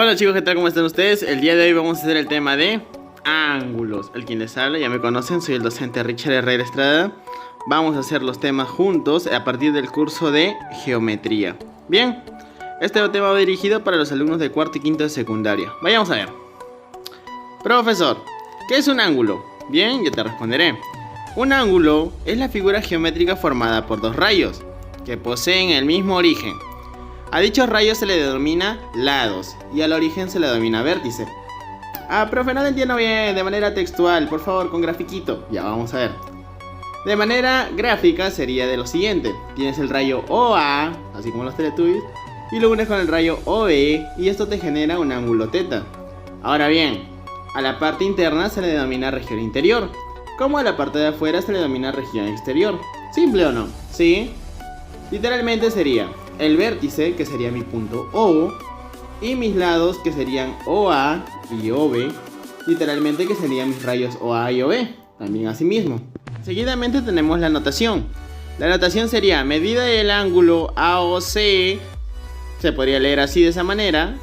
Hola chicos, ¿qué tal? ¿Cómo están ustedes? El día de hoy vamos a hacer el tema de ángulos. El quien les habla, ya me conocen, soy el docente Richard Herrera Estrada. Vamos a hacer los temas juntos a partir del curso de geometría. Bien, este tema va dirigido para los alumnos de cuarto y quinto de secundaria. Vayamos a ver. Profesor, ¿qué es un ángulo? Bien, yo te responderé. Un ángulo es la figura geométrica formada por dos rayos que poseen el mismo origen. A dichos rayos se le denomina lados y al origen se le denomina vértice. Profe, no lo entiendo bien, de manera textual, por favor, con grafiquito. Ya, vamos a ver. De manera gráfica sería de lo siguiente. Tienes el rayo OA, así como los Teletubbies, y lo unes con el rayo OB y esto te genera un ángulo teta. Ahora bien, a la parte interna se le denomina región interior, como a la parte de afuera se le denomina región exterior. ¿Simple o no? Sí. Literalmente sería el vértice, que sería mi punto O, y mis lados, que serían OA y OB, literalmente que serían mis rayos OA y OB, también así mismo. Seguidamente tenemos la notación. La notación sería medida del ángulo AOC, se podría leer así de esa manera,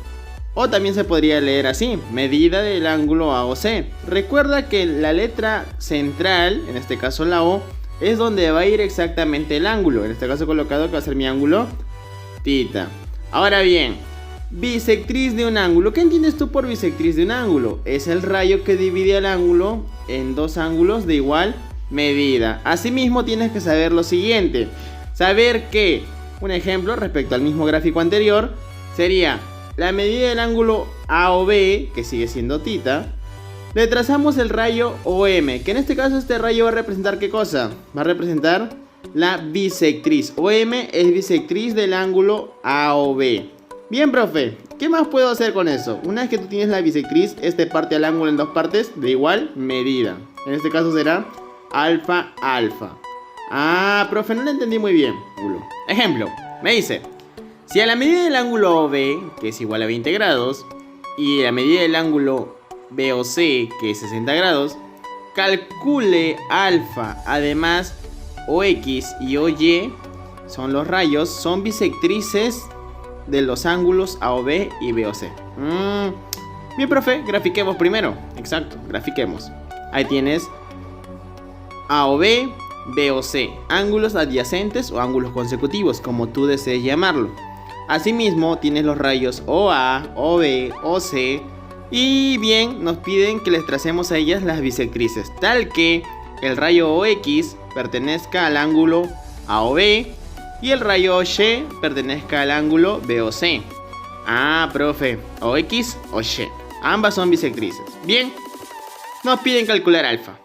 o también se podría leer así, medida del ángulo AOC. Recuerda que la letra central, en este caso la O, es donde va a ir exactamente el ángulo, en este caso colocado que va a ser mi ángulo tita. Ahora bien, bisectriz de un ángulo. ¿Qué entiendes tú por bisectriz de un ángulo? Es el rayo que divide el ángulo en dos ángulos de igual medida. Asimismo tienes que saber lo siguiente. Saber que, un ejemplo respecto al mismo gráfico anterior, sería la medida del ángulo AOB, que sigue siendo tita. Le trazamos el rayo OM, que en este caso este rayo va a representar ¿qué cosa? Va a representar la bisectriz. OM es bisectriz del ángulo AOB. Bien, profe, ¿qué más puedo hacer con eso? Una vez que tú tienes la bisectriz, este parte al ángulo en dos partes de igual medida. En este caso será alfa, alfa. Profe, no lo entendí muy bien. Ejemplo, me dice, si a la medida del ángulo OB, que es igual a 20 grados, y a la medida del ángulo BOC, que es 60 grados, calcule alfa, además OX y OY son los rayos, son bisectrices de los ángulos AOB y BOC. Bien, profe, grafiquemos primero. Exacto, grafiquemos. Ahí tienes AOB, BOC, ángulos adyacentes o ángulos consecutivos, como tú desees llamarlo. Asimismo, tienes los rayos OA, OB, OC. Y bien, nos piden que les tracemos a ellas las bisectrices, tal que el rayo OX pertenezca al ángulo AOB y el rayo OY pertenezca al ángulo BOC. Profe, OX o Y, ambas son bisectrices. Bien, nos piden calcular alfa.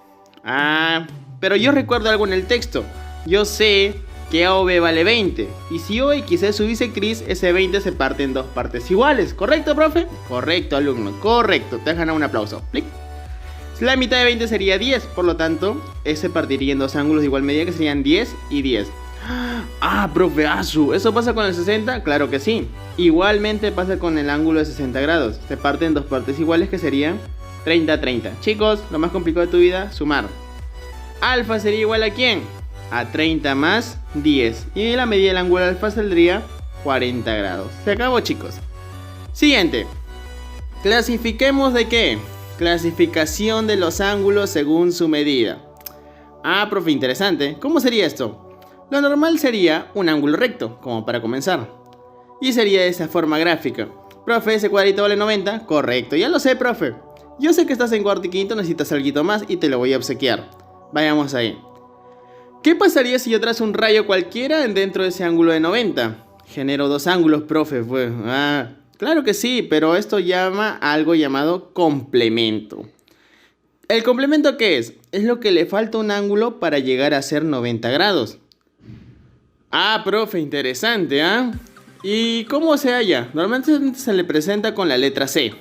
Pero yo recuerdo algo en el texto. Yo sé que AOB vale 20 y si OX es su bisectriz, ese 20 se parte en dos partes iguales. ¿Correcto, profe? Correcto, alumno, correcto. Te has ganado un aplauso. ¡Plic! La mitad de 20 sería 10, por lo tanto, se partiría en dos ángulos de igual medida que serían 10 y 10. Profe, ¿eso pasa con el 60? Claro que sí. Igualmente pasa con el ángulo de 60 grados. Se parte en dos partes iguales que serían 30-30. Chicos, lo más complicado de tu vida, sumar. Alfa sería igual a ¿quién? A 30 más 10. Y la medida del ángulo alfa saldría 40 grados. Se acabó, chicos. Siguiente. Clasifiquemos de qué. Clasificación de los ángulos según su medida. Profe, interesante. ¿Cómo sería esto? Lo normal sería un ángulo recto, como para comenzar. Y sería de esa forma gráfica. Profe, ese cuadrito vale 90. Correcto, ya lo sé, profe. Yo sé que estás en cuarto y quinto, necesitas algo más y te lo voy a obsequiar. Vayamos ahí. ¿Qué pasaría si yo trazo un rayo cualquiera dentro de ese ángulo de 90? Genero dos ángulos, profe. Claro que sí, pero esto llama a algo llamado complemento. ¿El complemento qué es? Es lo que le falta un ángulo para llegar a ser 90 grados. Profe, interesante, ¿Y cómo se halla? Normalmente se le presenta con la letra C.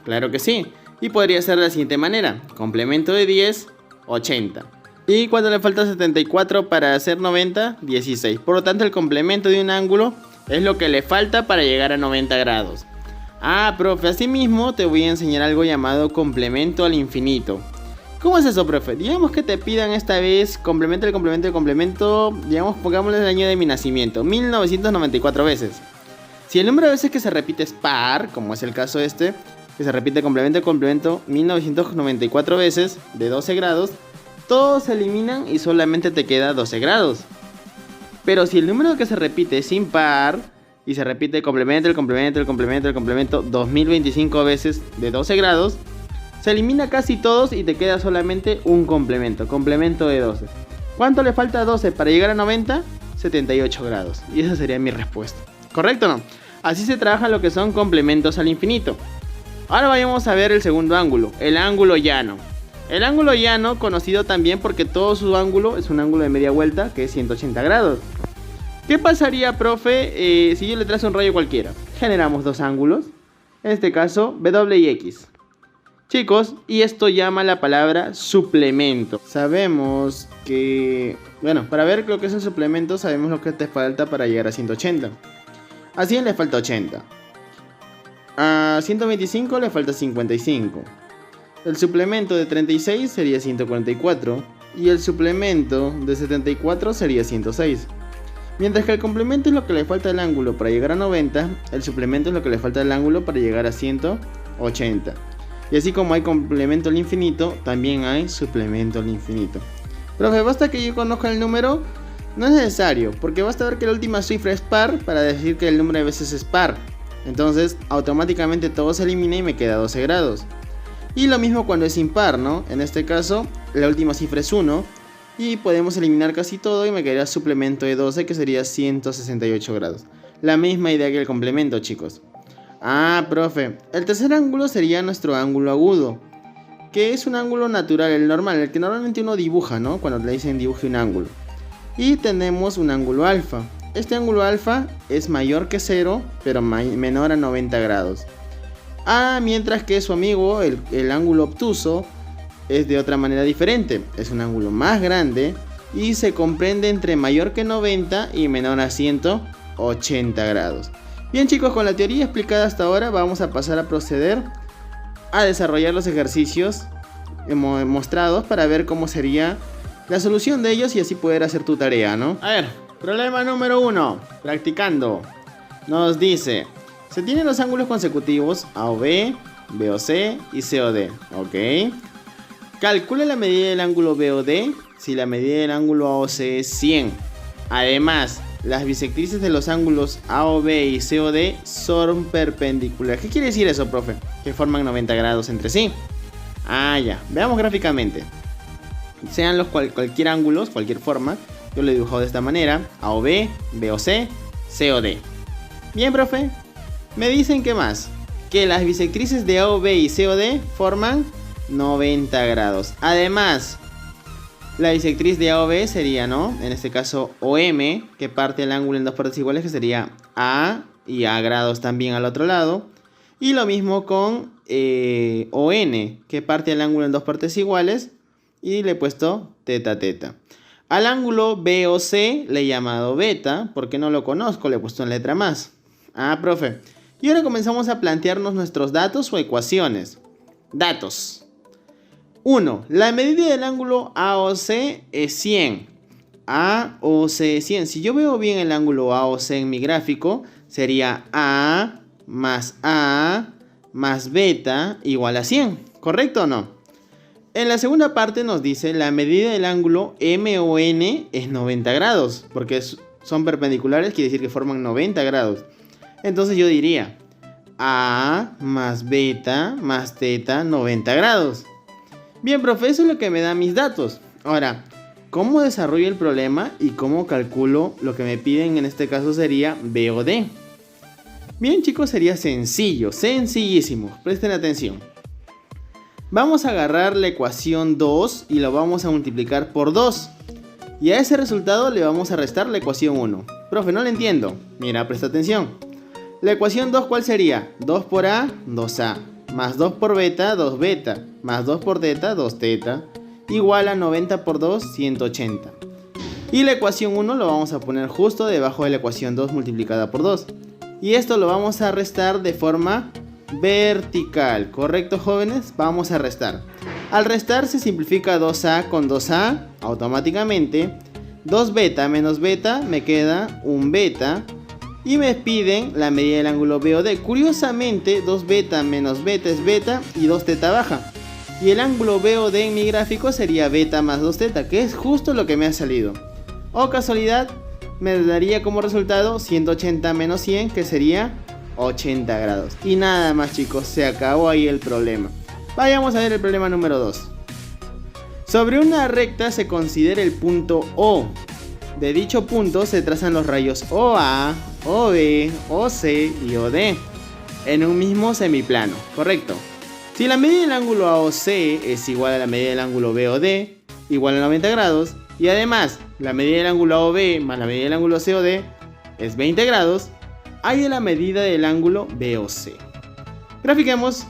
Claro que sí. Y podría ser de la siguiente manera. Complemento de 10, 80. ¿Y cuánto le falta? 74 para hacer 90, 16. Por lo tanto, el complemento de un ángulo es lo que le falta para llegar a 90 grados. Profe, asimismo te voy a enseñar algo llamado complemento al infinito. ¿Cómo es eso, profe? Digamos que te pidan esta vez complemento, digamos, pongámosle el año de mi nacimiento, 1994 veces. Si el número de veces que se repite es par, como es el caso este, que se repite complemento a complemento 1994 veces de 12 grados, todos se eliminan y solamente te queda 12 grados. Pero si el número que se repite es impar y se repite el complemento 2025 veces de 12 grados, se elimina casi todos y te queda solamente un complemento de 12. ¿Cuánto le falta a 12 para llegar a 90? 78 grados. Y esa sería mi respuesta. ¿Correcto o no? Así se trabaja lo que son complementos al infinito. Ahora vayamos a ver el segundo ángulo, el ángulo llano. El ángulo llano, conocido también porque todo su ángulo es un ángulo de media vuelta, que es 180 grados. ¿Qué pasaría, profe, si yo le trazo un rayo cualquiera? Generamos dos ángulos, en este caso W y X. Chicos, y esto llama la palabra suplemento. Sabemos que, bueno, para ver lo que es el suplemento, sabemos lo que te falta para llegar a 180. A 100 le falta 80. A 125 le falta 55. El suplemento de 36 sería 144. Y el suplemento de 74 sería 106. Mientras que el complemento es lo que le falta al ángulo para llegar a 90, el suplemento es lo que le falta al ángulo para llegar a 180. Y así como hay complemento al infinito, también hay suplemento al infinito. Profe, ¿basta que yo conozca el número? No es necesario, porque basta ver que la última cifra es par para decir que el número de veces es par. Entonces, automáticamente todo se elimina y me queda 12 grados. Y lo mismo cuando es impar, ¿no? En este caso, la última cifra es 1. Y podemos eliminar casi todo y me quedaría suplemento de 12, que sería 168 grados. La misma idea que el complemento, chicos. Ah, profe, el tercer ángulo sería nuestro ángulo agudo, que es un ángulo natural, el normal, el que normalmente uno dibuja, ¿no? Cuando le dicen dibuje un ángulo. Y tenemos un ángulo alfa. Este ángulo alfa es mayor que 0, pero menor a 90 grados. Ah, mientras que su amigo, el ángulo obtuso, es de otra manera diferente. Es un ángulo más grande y se comprende entre mayor que 90 y menor a 180 grados. Bien, chicos, con la teoría explicada hasta ahora vamos a pasar a proceder a desarrollar los ejercicios mostrados para ver cómo sería la solución de ellos y así poder hacer tu tarea, ¿no? A ver, problema número 1, practicando. Nos dice, se tienen los ángulos consecutivos AOB, BOC y COD, ¿ok? Calcula la medida del ángulo BOD si la medida del ángulo AOC es 100. Además, las bisectrices de los ángulos AOB y COD son perpendiculares. ¿Qué quiere decir eso, profe? Que forman 90 grados entre sí. Ah, ya. Veamos gráficamente. Sean los cualquier ángulos, cualquier forma. Yo lo he dibujado de esta manera. AOB, BOC, COD. Bien, profe. Me dicen que más. Que las bisectrices de AOB y COD forman 90 grados. Además, la bisectriz de AOB sería, ¿no? En este caso OM, que parte el ángulo en dos partes iguales, que sería A y A grados también al otro lado. Y lo mismo con ON, que parte el ángulo en dos partes iguales. Y le he puesto teta teta. Al ángulo BOC le he llamado beta, porque no lo conozco, le he puesto una letra más. Ah, profe. Y ahora comenzamos a plantearnos nuestros datos o ecuaciones. Datos. 1. La medida del ángulo AOC es 100. AOC es 100. Si yo veo bien el ángulo AOC en mi gráfico, sería A más beta igual a 100. ¿Correcto o no? En la segunda parte nos dice la medida del ángulo MON es 90 grados. Porque son perpendiculares, quiere decir que forman 90 grados. Entonces yo diría A más beta más teta 90 grados. Bien, profe, eso es lo que me da mis datos. Ahora, ¿cómo desarrollo el problema y cómo calculo lo que me piden? En este caso sería BOD. Bien, chicos, sería sencillo, sencillísimo. Presten atención. Vamos a agarrar la ecuación 2 y lo vamos a multiplicar por 2. Y a ese resultado le vamos a restar la ecuación 1. Profe, no lo entiendo. Mira, presta atención. La ecuación 2, ¿cuál sería? 2 por A, 2A. Más 2 por beta, 2 beta. Más 2 por teta, 2 teta. Igual a 90 por 2, 180. Y la ecuación 1 lo vamos a poner justo debajo de la ecuación 2 multiplicada por 2. Y esto lo vamos a restar de forma vertical. ¿Correcto, jóvenes? Vamos a restar. Al restar se simplifica 2A con 2A automáticamente. 2 beta menos beta me queda un beta. Y me piden la medida del ángulo BOD. Curiosamente, 2 beta menos beta es beta y 2 teta baja. Y el ángulo BOD en mi gráfico sería beta más 2 teta, que es justo lo que me ha salido. O casualidad, me daría como resultado 180 menos 100, que sería 80 grados. Y nada más, chicos, se acabó ahí el problema. Vayamos a ver el problema número 2. Sobre una recta se considera el punto O. De dicho punto se trazan los rayos OA, OB, OC y OD en un mismo semiplano, ¿correcto? Si la medida del ángulo AOC es igual a la medida del ángulo BOD, igual a 90 grados, y además la medida del ángulo AOB más la medida del ángulo COD es 20 grados, hay la medida del ángulo BOC. Grafiquemos.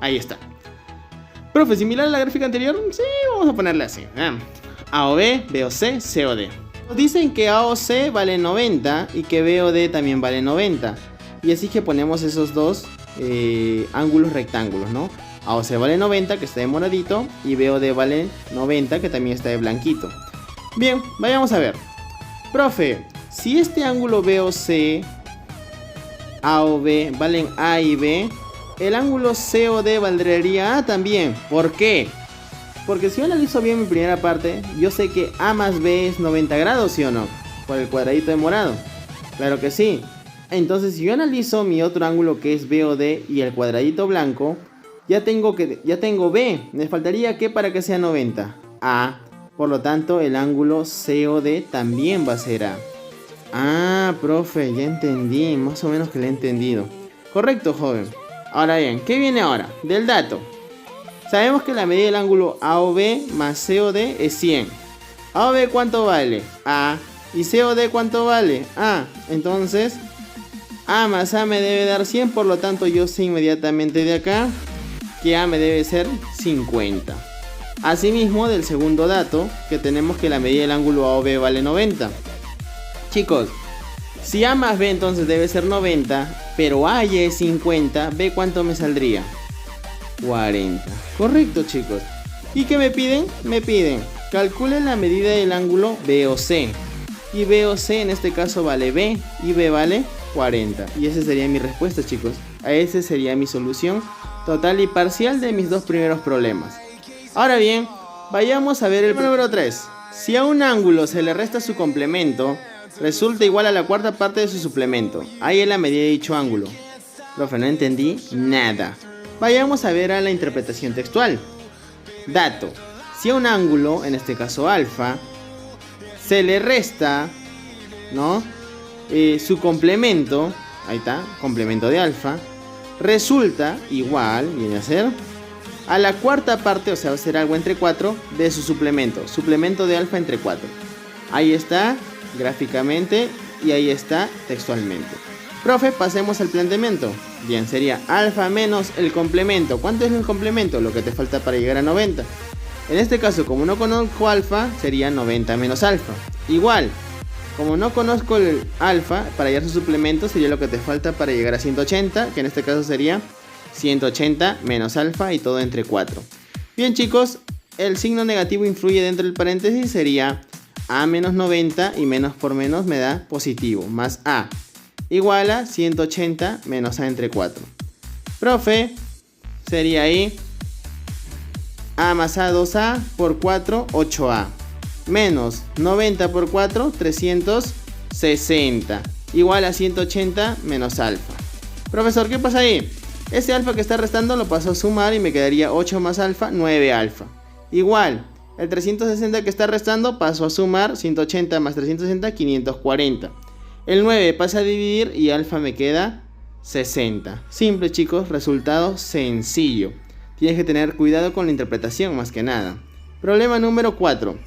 Ahí está. Profe, ¿similar a la gráfica anterior? Sí, vamos a ponerle así. AOB, BOC, COD. Dicen que AOC vale 90 y que BOD también vale 90. Y así que ponemos esos dos ángulos rectángulos, ¿no? AOC vale 90, que está de moradito, y BOD vale 90, que también está de blanquito. Bien, vayamos a ver. Profe, si este ángulo BOC, AOB valen A y B, el ángulo COD valdría A también. ¿Por qué? Porque si yo analizo bien mi primera parte, yo sé que A más B es 90 grados, ¿sí o no? Por el cuadradito de morado. Claro que sí. Entonces, si yo analizo mi otro ángulo que es BOD y el cuadradito blanco, ya tengo B. Me faltaría ¿qué para que sea 90? A. Por lo tanto, el ángulo COD también va a ser A. Ah, profe, ya entendí. Más o menos que lo he entendido. Correcto, joven. Ahora bien, ¿qué viene ahora? Del dato. Sabemos que la medida del ángulo AOB más COD es 100. ¿AOB cuánto vale? A. ¿Y COD cuánto vale? A. Entonces, A más A me debe dar 100. Por lo tanto, yo sé inmediatamente de acá que A me debe ser 50. Asimismo, del segundo dato, que tenemos que la medida del ángulo AOB vale 90. Chicos, si A más B entonces debe ser 90, pero A ya es 50, ¿B cuánto me saldría? 40. Correcto, chicos. ¿Y qué me piden? Me piden, calculen la medida del ángulo BOC. Y BOC en este caso vale B y B vale 40. Y esa sería mi respuesta, chicos. A esa sería mi solución total y parcial de mis dos primeros problemas. Ahora bien, vayamos a ver el número 3. Si a un ángulo se le resta su complemento, resulta igual a la cuarta parte de su suplemento. Ahí es la medida de dicho ángulo. Profe, no entendí nada. Vayamos a ver a la interpretación textual. Dato. Si a un ángulo, en este caso alfa, se le resta, ¿no? Su complemento, ahí está, complemento de alfa, resulta igual, viene a ser, a la cuarta parte, o sea, va a ser algo entre 4, de su suplemento. Suplemento de alfa entre 4. Ahí está, gráficamente, y ahí está, textualmente. Profe, pasemos al planteamiento. Bien, sería alfa menos el complemento. ¿Cuánto es el complemento? Lo que te falta para llegar a 90. En este caso, como no conozco alfa, sería 90 menos alfa. Igual, como no conozco el alfa, para hallar su suplemento sería lo que te falta para llegar a 180, que en este caso sería 180 menos alfa y todo entre 4. Bien, chicos, el signo negativo influye dentro del paréntesis, sería a menos 90 y menos por menos me da positivo, más a. Igual a 180 menos a entre 4. Profe, sería ahí a más a 2a por 4, 8a. Menos 90 por 4, 360. Igual a 180 menos alfa. Profesor, ¿qué pasa ahí? Ese alfa que está restando lo paso a sumar y me quedaría 8 más alfa, 9 alfa. Igual, el 360 que está restando paso a sumar 180 más 360, 540. El 9 pasa a dividir y alfa me queda 60. Simple, chicos, resultado sencillo. Tienes que tener cuidado con la interpretación más que nada. Problema número 4.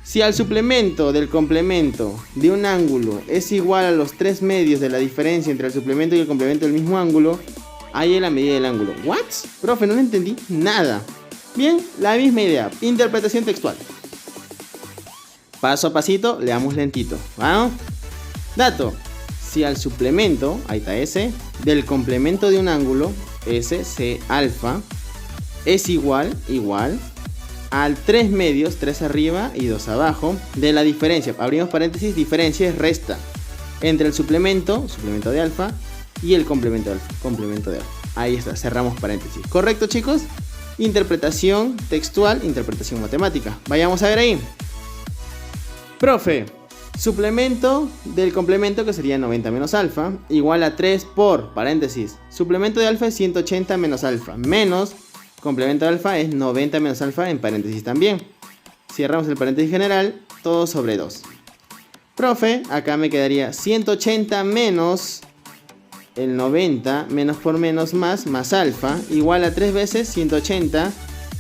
Si al suplemento del complemento de un ángulo es igual a los 3 medios de la diferencia entre el suplemento y el complemento del mismo ángulo, ahí es la medida del ángulo. ¿What? Profe, no le entendí nada. Bien, la misma idea. Interpretación textual. Paso a pasito, leamos lentito. ¿Vamos? Dato. Si al suplemento, ahí está ese, del complemento de un ángulo, ese, C alfa, es igual al 3 medios, 3 arriba y 2 abajo, de la diferencia. Abrimos paréntesis, diferencia es resta. entre el suplemento de alfa, y el complemento de alfa. Ahí está, cerramos paréntesis. ¿Correcto, chicos? Interpretación textual, interpretación matemática. Vayamos a ver ahí. Profe, suplemento del complemento, que sería 90 menos alfa, igual a 3 por, paréntesis, suplemento de alfa es 180 menos alfa, menos complemento de alfa es 90 menos alfa, en paréntesis también. Cierramos el paréntesis general, todo sobre 2. Profe, acá me quedaría 180 menos el 90, menos por menos más alfa, igual a 3 veces 180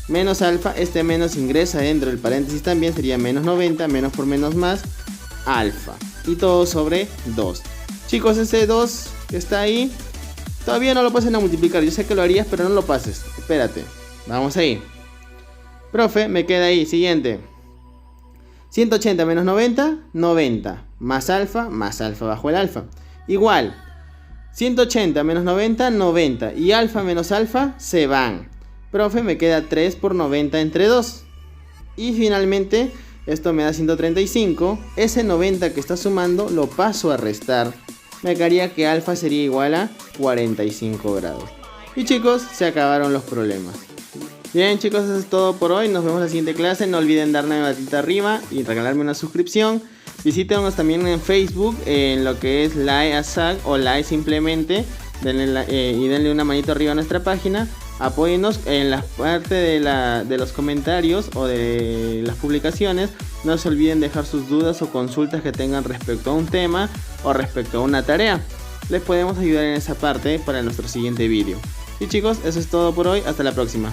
menos alfa. Este menos ingresa dentro del paréntesis también, sería menos 90, menos por menos más alfa. Y todo sobre 2. Chicos, ese 2 que está ahí, todavía no lo pasen a multiplicar. Yo sé que lo harías, pero no lo pases. Espérate. Vamos ahí. Profe, me queda ahí. Siguiente. 180 menos 90, 90. Más alfa bajo el alfa. Igual. 180 menos 90, 90. Y alfa menos alfa se van. Profe, me queda 3 por 90 entre 2. Y finalmente, esto me da 135. Ese 90 que está sumando lo paso a restar. Me quedaría que alfa sería igual a 45 grados. Y chicos, se acabaron los problemas. Bien, chicos, eso es todo por hoy. Nos vemos en la siguiente clase. No olviden darle una gatita arriba y regalarme una suscripción. Visítenos también en Facebook, en lo que es LAE o LAE simplemente. Y denle una manito arriba a nuestra página. Apóyennos en la parte de los comentarios o de las publicaciones. No se olviden dejar sus dudas o consultas que tengan respecto a un tema o respecto a una tarea. Les podemos ayudar en esa parte para nuestro siguiente vídeo. Y chicos, eso es todo por hoy. Hasta la próxima.